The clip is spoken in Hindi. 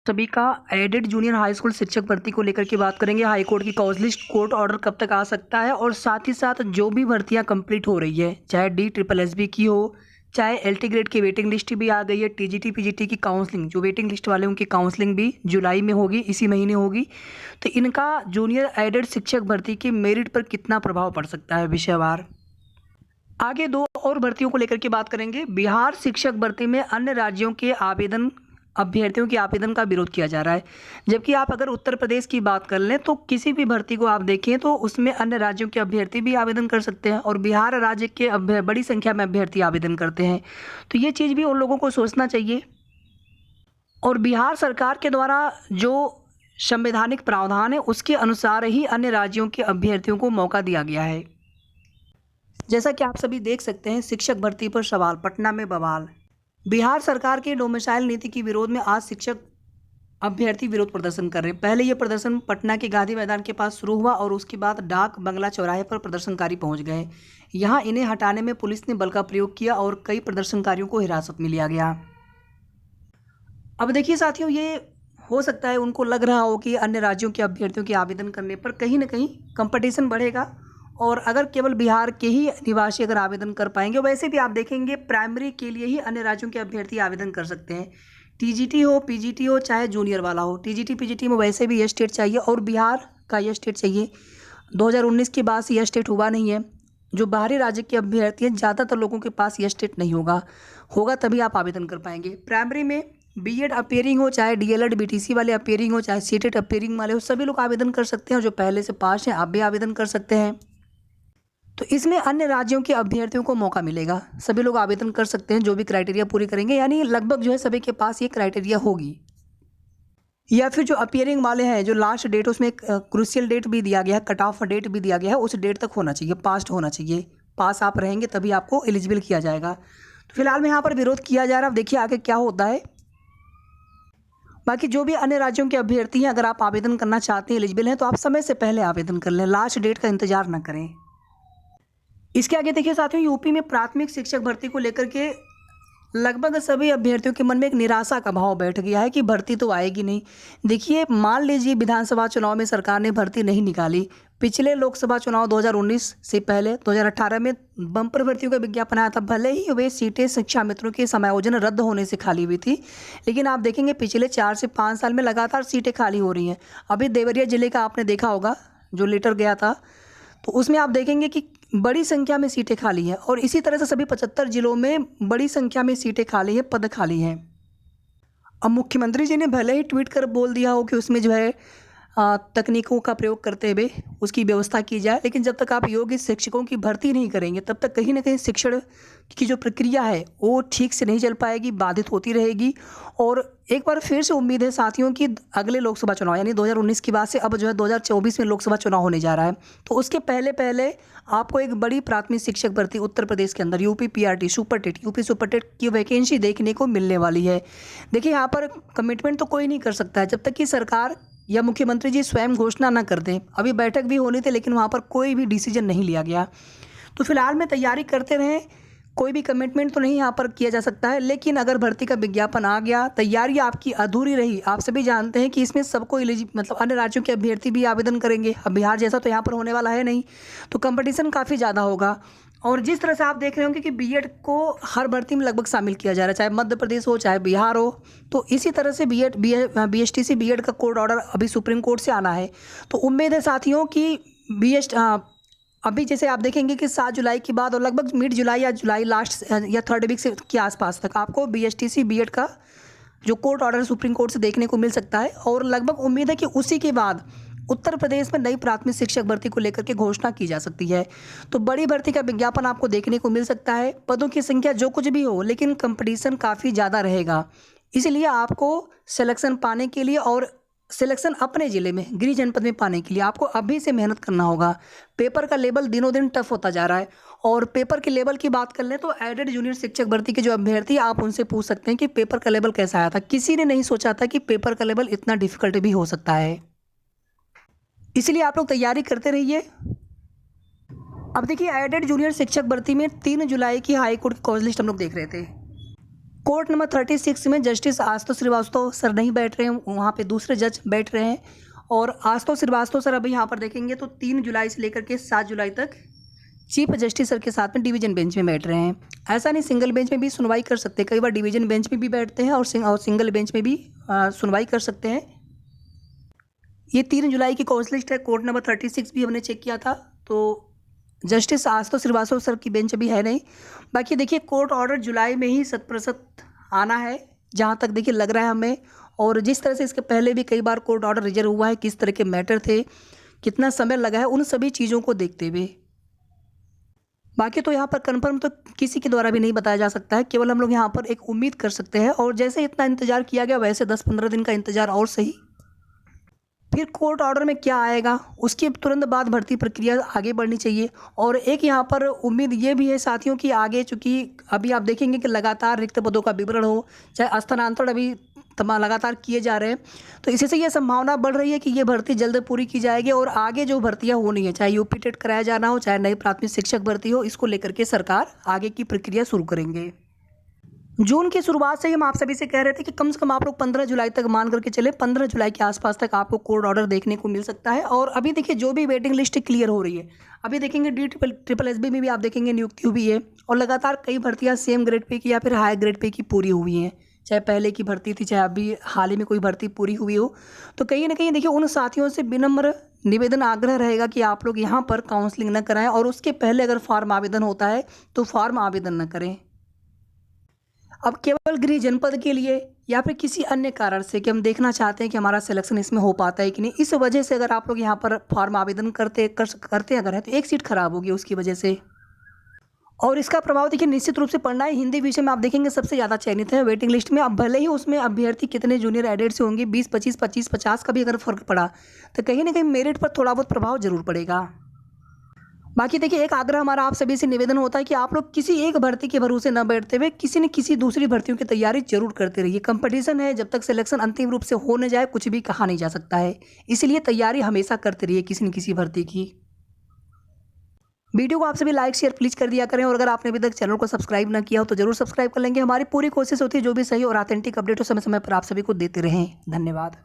सभी का एडेड जूनियर हाई स्कूल शिक्षक भर्ती को लेकर के बात करेंगे। हाई कोर्ट की कॉज लिस्ट कोर्ट ऑर्डर कब तक आ सकता है और साथ ही साथ जो भी भर्तियां कंप्लीट हो रही है, चाहे DSSB की हो, चाहे LT ग्रेड की वेटिंग लिस्ट भी आ गई है। TGT PGT की काउंसलिंग, जो वेटिंग लिस्ट वाले उनकी काउंसलिंग भी जुलाई में होगी, इसी महीने होगी। तो इनका जूनियर एडेड शिक्षक भर्ती के मेरिट पर कितना प्रभाव पड़ सकता है विषयवार। आगे दो और भर्तियों को लेकर के बात करेंगे। बिहार शिक्षक भर्ती में अन्य राज्यों के अभ्यर्थियों के आवेदन का विरोध किया जा रहा है, जबकि आप अगर उत्तर प्रदेश की बात कर लें तो किसी भी भर्ती को आप देखें तो उसमें अन्य राज्यों के अभ्यर्थी भी आवेदन कर सकते हैं और बिहार राज्य के बड़ी संख्या में अभ्यर्थी आवेदन करते हैं। तो ये चीज़ भी उन लोगों को सोचना चाहिए। और बिहार सरकार के द्वारा जो संवैधानिक प्रावधान है उसके अनुसार ही अन्य राज्यों के अभ्यर्थियों को मौका दिया गया है। जैसा कि आप सभी देख सकते हैं, शिक्षक भर्ती पर सवाल, पटना में बवाल। बिहार सरकार के डोमिसाइल नीति के विरोध में आज शिक्षक अभ्यर्थी विरोध प्रदर्शन कर रहे हैं। पहले ये प्रदर्शन पटना के गांधी मैदान के पास शुरू हुआ और उसके बाद डाक बंगला चौराहे पर प्रदर्शनकारी पहुंच गए। यहां इन्हें हटाने में पुलिस ने बल का प्रयोग किया और कई प्रदर्शनकारियों को हिरासत में लिया गया। अब देखिए साथियों, ये हो सकता है उनको लग रहा हो कि अन्य राज्यों के अभ्यर्थियों के आवेदन करने पर कहीं ना कहीं कंपटीशन बढ़ेगा और अगर केवल बिहार के ही निवासी अगर आवेदन कर पाएंगे। वैसे भी आप देखेंगे प्राइमरी के लिए ही अन्य राज्यों के अभ्यर्थी आवेदन कर सकते हैं। TGT हो, PGT हो, चाहे जूनियर वाला हो, TGT PGT में वैसे भी यह स्टेट चाहिए और बिहार का यह स्टेट चाहिए। 2019 के बाद से यह स्टेट हुआ नहीं है। जो बाहरी राज्य के अभ्यर्थी हैं, ज़्यादातर लोगों के पास यह स्टेट नहीं होगा तभी आप आवेदन कर पाएंगे। प्राइमरी में B.Ed अपेयरिंग हो, चाहे DLED BTC वाले अपेयरिंग हो, चाहे CTET अपेयरिंग वाले हो, सभी लोग आवेदन कर सकते हैं। जो पहले से पास हैं आप भी आवेदन कर सकते हैं। तो इसमें अन्य राज्यों के अभ्यर्थियों को मौका मिलेगा, सभी लोग आवेदन कर सकते हैं जो भी क्राइटेरिया पूरी करेंगे, यानी लगभग जो है सभी के पास ये क्राइटेरिया होगी। या फिर जो अपियरिंग वाले हैं, जो लास्ट डेट उसमें एक क्रूशियल डेट भी दिया गया है, कट ऑफ डेट भी दिया गया है, उस डेट तक होना चाहिए, पास्ट होना चाहिए। पास आप रहेंगे तभी आपको एलिजिबल किया जाएगा। तो फिलहाल में यहाँ पर विरोध किया जा रहा है, अब देखिए आगे क्या होता है। बाकी जो भी अन्य राज्यों के अभ्यर्थी हैं, अगर आप आवेदन करना चाहते हैं, एलिजिबल हैं, तो आप समय से पहले आवेदन कर लें, लास्ट डेट का इंतजार न करें। इसके आगे देखिए साथियों, यूपी में प्राथमिक शिक्षक भर्ती को लेकर के लगभग सभी अभ्यर्थियों के मन में एक निराशा का भाव बैठ गया है कि भर्ती तो आएगी नहीं। देखिए, मान लीजिए विधानसभा चुनाव में सरकार ने भर्ती नहीं निकाली, पिछले लोकसभा चुनाव 2019 से पहले 2018 में बम्पर भर्तियों का विज्ञापन आया था। भले ही वे सीटें शिक्षा मित्रों के समायोजन रद्द होने से खाली हुई थी, लेकिन आप देखेंगे पिछले 4 से 5 साल में लगातार सीटें खाली हो रही हैं। अभी देवरिया जिले का आपने देखा होगा, जो लेटर गया था, तो उसमें आप देखेंगे कि बड़ी संख्या में सीटें खाली हैं और इसी तरह से सभी 75 जिलों में बड़ी संख्या में सीटें खाली हैं, पद खाली हैं। अब मुख्यमंत्री जी ने भले ही ट्वीट कर बोल दिया हो कि उसमें जो है तकनीकों का प्रयोग करते हुए उसकी व्यवस्था की जाए, लेकिन जब तक आप योग्य शिक्षकों की भर्ती नहीं करेंगे तब तक कहीं ना कहीं शिक्षण की जो प्रक्रिया है वो ठीक से नहीं चल पाएगी, बाधित होती रहेगी। और एक बार फिर से उम्मीद है साथियों कि अगले लोकसभा चुनाव यानी 2019 के बाद से अब जो है 2024 में लोकसभा चुनाव होने जा रहा है, तो उसके पहले पहले आपको एक बड़ी प्राथमिक शिक्षक भर्ती उत्तर प्रदेश के अंदर यूपी सुपर टेट की वैकेंसी देखने को मिलने वाली है। देखिए, यहाँ पर कमिटमेंट तो कोई नहीं कर सकता है जब तक कि सरकार या मुख्यमंत्री जी स्वयं घोषणा न कर दें। अभी बैठक भी होनी थी लेकिन वहाँ पर कोई भी डिसीजन नहीं लिया गया। तो फिलहाल में तैयारी करते रहें, कोई भी कमिटमेंट तो नहीं यहाँ पर किया जा सकता है, लेकिन अगर भर्ती का विज्ञापन आ गया, तैयारी आपकी अधूरी रही। आप सभी जानते हैं कि इसमें सबको मतलब अन्य राज्यों के अभ्यर्थी भी आवेदन करेंगे। अब बिहार जैसा तो यहाँ पर होने वाला है नहीं, तो कंपटीशन काफ़ी ज़्यादा होगा। और जिस तरह से आप देख रहे होंगे कि B.Ed को हर भर्ती में लगभग शामिल किया जा रहा है, चाहे मध्य प्रदेश हो चाहे बिहार हो, तो इसी तरह से BSTC B.Ed का कोर्ट ऑर्डर अभी सुप्रीम कोर्ट से आना है। तो उम्मीद है साथियों कि अभी जैसे आप देखेंगे कि 7 जुलाई के बाद और लगभग मिड जुलाई या जुलाई लास्ट या 3rd वीक से के आसपास तक आपको BSTC B.Ed का जो कोर्ट ऑर्डर सुप्रीम कोर्ट से देखने को मिल सकता है। और लगभग उम्मीद है कि उसी के बाद उत्तर प्रदेश में नई प्राथमिक शिक्षक भर्ती को लेकर के घोषणा की जा सकती है। तो बड़ी भर्ती का विज्ञापन आपको देखने को मिल सकता है। पदों की संख्या जो कुछ भी हो, लेकिन कंपटीशन काफ़ी ज़्यादा रहेगा। इसलिए आपको सिलेक्शन पाने के लिए और सिलेक्शन अपने ज़िले में गृह जनपद में पाने के लिए आपको अभी से मेहनत करना होगा। पेपर का लेवल दिनों दिन टफ होता जा रहा है। और पेपर के लेवल की बात कर लें तो एडेड जूनियर शिक्षक भर्ती के जो अभ्यर्थी, आप उनसे पूछ सकते हैं कि पेपर का लेवल कैसा आया था। किसी ने नहीं सोचा था कि पेपर का लेवल इतना डिफिकल्ट भी हो सकता है। इसलिए आप लोग तैयारी करते रहिए। अब देखिए, एडेड जूनियर शिक्षक भर्ती में 3 जुलाई की हाई कोर्ट की कॉज लिस्ट हम लोग देख रहे थे। कोर्ट नंबर 36 में जस्टिस आशुतोष श्रीवास्तव सर नहीं बैठ रहे हैं, वहाँ पे दूसरे जज बैठ रहे हैं। और आशुतोष श्रीवास्तव सर अभी यहाँ पर देखेंगे तो 3 जुलाई से लेकर के 7 जुलाई तक चीफ जस्टिस सर के साथ में डिवीजन बेंच में बैठ रहे हैं। ऐसा नहीं, सिंगल बेंच में भी सुनवाई कर सकते हैं, कई बार डिवीजन बेंच में भी बैठते हैं और सिंगल बेंच में भी सुनवाई कर सकते हैं। ये 3 जुलाई की कॉज लिस्ट है, कोर्ट नंबर 36 भी हमने चेक किया था, तो जस्टिस आशुतोष श्रीवास्तव सर की बेंच अभी है नहीं। बाकी देखिए कोर्ट ऑर्डर जुलाई में ही 100% आना है, जहाँ तक देखिए लग रहा है हमें। और जिस तरह से इसके पहले भी कई बार कोर्ट ऑर्डर रिजर्व हुआ है, किस तरह के मैटर थे, कितना समय लगा है, उन सभी चीज़ों को देखते हुए बाकी तो यहाँ पर कंफर्म तो किसी के द्वारा भी नहीं बताया जा सकता है, केवल हम लोग यहाँ पर एक उम्मीद कर सकते हैं। और जैसे इतना इंतज़ार किया गया वैसे 10-15 दिन का इंतज़ार और सही, फिर कोर्ट ऑर्डर में क्या आएगा उसके तुरंत बाद भर्ती प्रक्रिया आगे बढ़नी चाहिए। और एक यहाँ पर उम्मीद ये भी है साथियों कि आगे, चूँकि अभी आप देखेंगे कि लगातार रिक्त पदों का विवरण हो, चाहे स्थानांतरण अभी लगातार किए जा रहे हैं, तो इसी से ये संभावना बढ़ रही है कि ये भर्ती जल्द पूरी की जाएगी। और आगे जो भर्तियाँ होनी है, चाहे यूपी टेट कराया जाना हो, चाहे नई प्राथमिक शिक्षक भर्ती हो, इसको लेकर के सरकार आगे की प्रक्रिया शुरू करेंगे। जून की शुरुआत से ही हम आप सभी से कह रहे थे कि कम से कम आप लोग 15 जुलाई तक मान करके चले, 15 जुलाई के आसपास तक आपको कोर्ट ऑर्डर देखने को मिल सकता है। और अभी देखिए जो भी वेटिंग लिस्ट क्लियर हो रही है, अभी देखेंगे DSSB में भी आप देखेंगे नियुक्ति हुई है, और लगातार कई भर्तियाँ सेम ग्रेड पे की या फिर हाई ग्रेड पे की पूरी हुई हैं, चाहे पहले की भर्ती थी, चाहे अभी हाल ही में कोई भर्ती पूरी हुई हो। तो कहीं ना कहीं देखिए उन साथियों से विनम्र निवेदन आग्रह रहेगा कि आप लोग यहाँ पर काउंसलिंग न कराएं, और उसके पहले अगर फॉर्म आवेदन होता है तो फॉर्म आवेदन न करें। अब केवल गृह जनपद के लिए या फिर किसी अन्य कारण से कि हम देखना चाहते हैं कि हमारा सिलेक्शन इसमें हो पाता है कि नहीं, इस वजह से अगर आप लोग यहाँ पर फॉर्म आवेदन करते अगर है तो एक सीट खराब होगी उसकी वजह से। और इसका प्रभाव देखिए निश्चित रूप से पड़ना है। हिंदी विषय में आप देखेंगे सबसे ज़्यादा चयनित है वेटिंग लिस्ट में। अब भले ही उसमें अभ्यर्थी कितने जूनियर एडेड से होंगे, 20, 25, 25, 50 का भी अगर फर्क पड़ा तो कहीं ना कहीं मेरिट पर थोड़ा बहुत प्रभाव जरूर पड़ेगा। बाकी देखिए एक आग्रह हमारा आप सभी से निवेदन होता है कि आप लोग किसी एक भर्ती के भरोसे न बैठते हुए किसी न किसी दूसरी भर्तियों की तैयारी जरूर करते रहिए। कंपटीशन है, जब तक सिलेक्शन अंतिम रूप से हो न जाए कुछ भी कहा नहीं जा सकता है, इसलिए तैयारी हमेशा करते रहिए किसी न किसी भर्ती की। वीडियो को आप सभी लाइक शेयर प्लीज़ कर दिया करें, और अगर आपने अभी तक चैनल को सब्सक्राइब ना किया हो तो जरूर सब्सक्राइब कर लेंगे। हमारी पूरी कोशिश होती है जो भी सही और ऑथेंटिक अपडेट हो समय समय पर आप सभी को देते रहें। धन्यवाद।